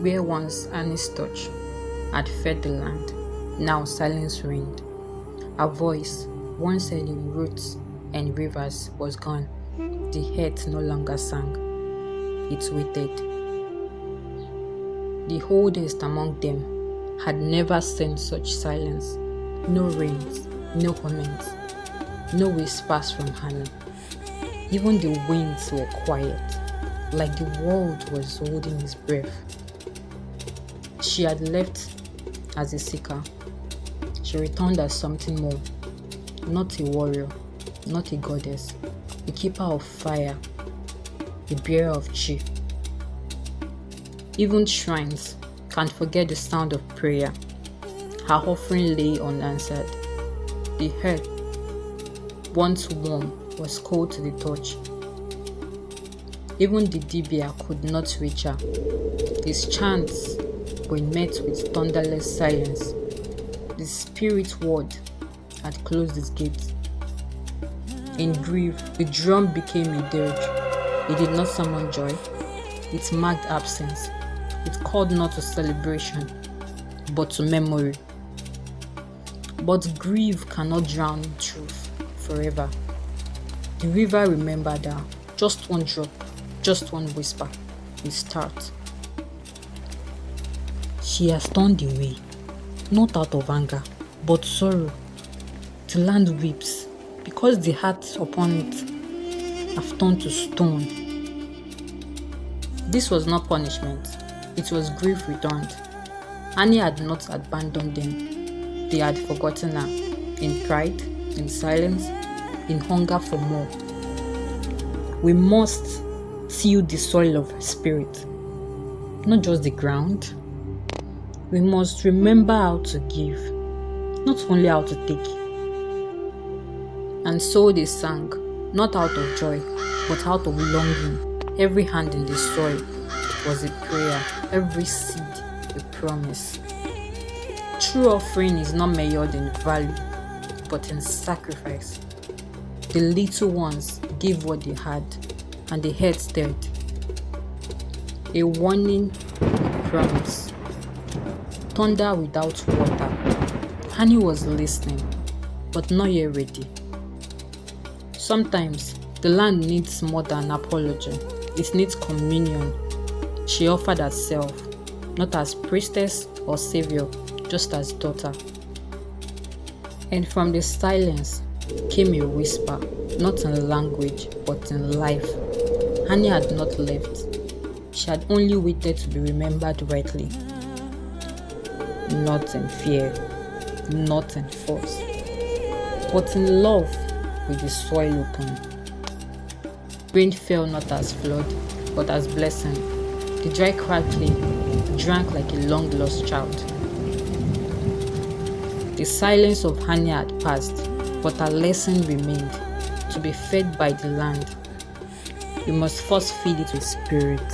where once Annie's touch had fed the land, now silence reigned. Her voice, once heard in roots and rivers, was gone. The earth no longer sang, it waited. The oldest among them had never seen such silence. No rains, no comments, no whispers from Hannah. Even the winds were quiet, like the world was holding its breath. She had left as a seeker. She returned as something more, not a warrior, not a goddess, a keeper of fire, a bearer of chi. Even shrines can't forget the sound of prayer. Her offering lay unanswered. The earth, once warm, was cold to the touch. Even the Dibia could not reach her. His chants were met with thunderless silence. The spirit world had closed its gates. In grief, the drum became a dirge. It did not summon joy. It marked absence. It called not to celebration, but to memory. But grief cannot drown truth forever. The river remembered her. Just one drop, just one whisper, a start. She has turned away, not out of anger, but sorrow. The land weeps, because the hearts upon it have turned to stone. This was not punishment, it was grief returned. Annie had not abandoned them, they had forgotten her, in pride, in silence, in hunger for more. We must till the soil of her spirit, not just the ground. We must remember how to give, not only how to take. And so they sang, not out of joy, but out of longing. Every hand in the soil was a prayer, every seed a promise. True offering is not measured in value, but in sacrifice. The little ones gave what they had, and the head stirred. A warning, a promise. Thunder without water. Annie was listening, but not yet ready. Sometimes the land needs more than apology. It needs communion. She offered herself, not as priestess or savior, just as daughter. And from the silence came a whisper, not in language, but in life. Annie had not left. She had only waited to be remembered rightly. Not in fear, not in force, but in love with the soil open. Rain fell not as flood, but as blessing. The dry crackling drank like a long-lost child. The silence of Annie had passed, but her lesson remained, to be fed by the land. We must first feed it with spirit.